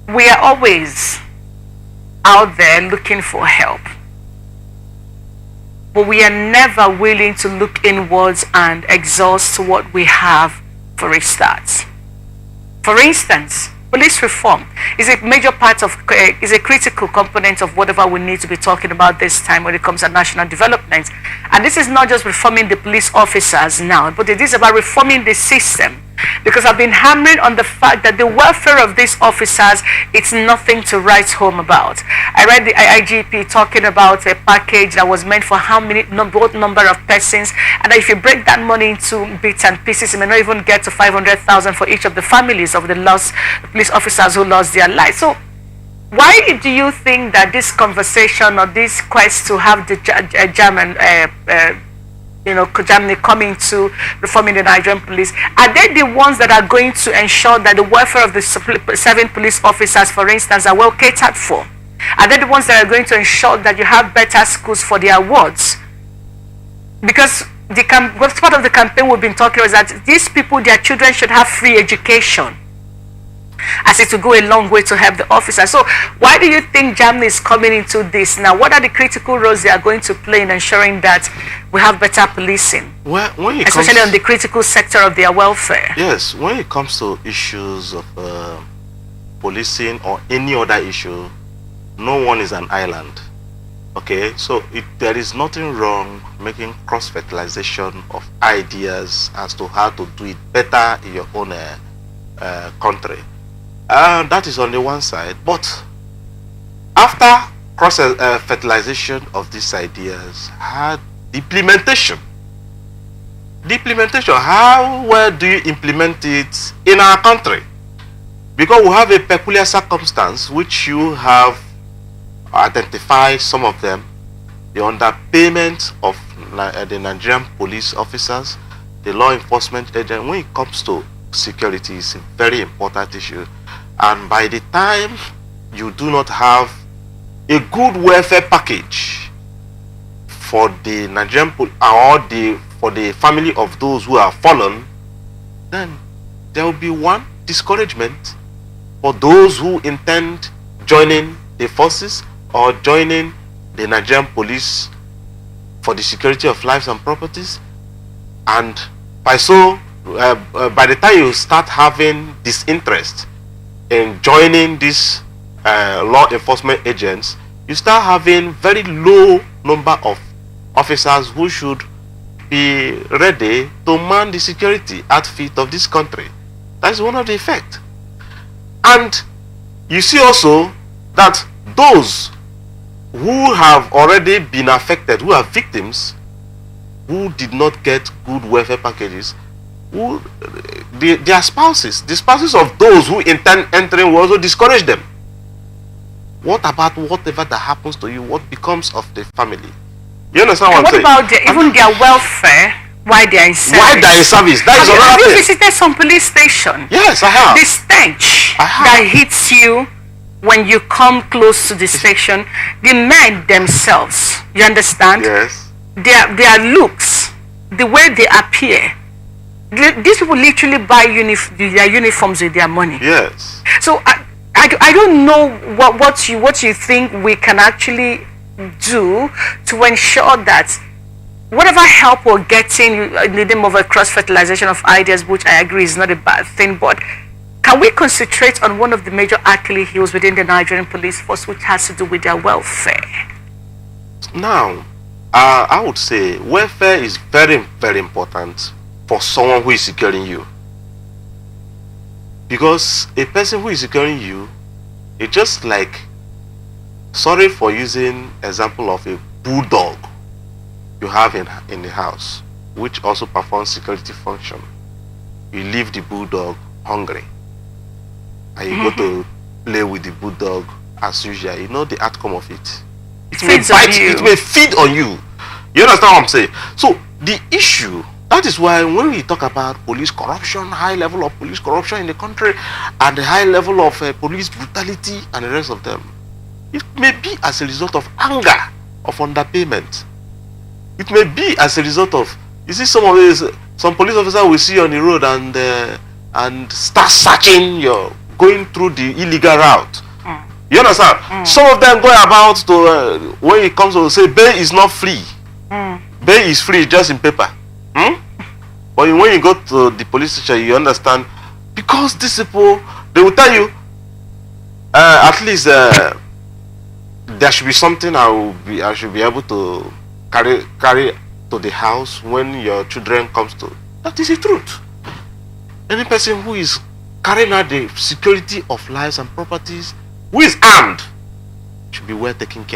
we are always out there looking for help, but we are never willing to look inwards and exhaust what we have for a start. For instance, police reform is a major part of, is a critical component of whatever we need to be talking about this time when it comes to national development. And this is not just reforming the police officers now, but it is about reforming the system. Because I've been hammering on the fact that the welfare of these officers, it's nothing to write home about. I read the IGP talking about a package that was meant for how many, what number of persons, and if you break that money into bits and pieces, it may not even get to 500,000 for each of the families of the lost police officers who lost their lives. So why do you think that this conversation or this quest to have the German Germany coming to reforming the Nigerian police, are they the ones that are going to ensure that the welfare of the serving police officers, for instance, are well catered for? Are they the ones that are going to ensure that you have better schools for the awards? Because what's part of the campaign we've been talking about is that these people, their children should have free education, as it will go a long way to help the officers. So why do you think Germany is coming into this now? What are the critical roles they are going to play in ensuring that we have better policing, especially on the critical sector of their welfare? Yes, when it comes to issues of policing or any other issue, no one is an island. Okay, so there is nothing wrong making cross-fertilization of ideas as to how to do it better in your own country. That is on the one side, but after cross-fertilization of these ideas, the implementation, how well do you implement it in our country? Because we have a peculiar circumstance which you have identified, some of them, the underpayment of the Nigerian police officers, the law enforcement agent. When it comes to security, is a very important issue, and by the time you do not have a good welfare package for the Nigerian or for the family of those who are fallen, then there will be one discouragement for those who intend joining the forces or joining the Nigerian police for the security of lives and properties. And by the time you start having this interest in joining these law enforcement agents, you start having very low number of officers who should be ready to man the security outfit of this country. That is one of the effects. And you see also that those who have already been affected, who are victims, who did not get good welfare packages, their spouses, the spouses of those who intend entering will also discourage them. What about whatever that happens to you? What becomes of the family? You understand what I'm saying? What about even their welfare while they are in service? While they are in service, that is another thing. Have you visited some police station? Yes, I have. The stench that hits you when you come close to the station, the men themselves, you understand? Yes. Their looks, the way they appear, these people literally buy their uniforms with their money. Yes. So I don't know what you think we can actually do to ensure that whatever help we're getting in the name of a cross-fertilization of ideas, which I agree is not a bad thing, but can we concentrate on one of the major Achilles heels within the Nigerian police force, which has to do with their welfare? Now, I would say welfare is very, very important for someone who is securing you. Because a person who is securing you, it's just like, sorry for using example of a bulldog you have in the house, which also performs security function. You leave the bulldog hungry, and you go to play with the bulldog as usual. You know the outcome of it. It may bite you. It may feed on you. You understand what I'm saying? So the issue, that is why when we talk about police corruption, high level of police corruption in the country, and the high level of police brutality and the rest of them, it may be as a result of anger, of underpayment. It may be as a result of, you see, some police officer will see you on the road and start searching, going through the illegal route. You understand? Some of them go about to when it comes to say bail is not free. Bail is free just in paper. But when you go to the police station, you understand, because these people, they will tell you at least there should be something I should be able to carry to the house when your children comes to. That is the truth. Any person who is carrying out the security of lives and properties, who is armed, should be well taken care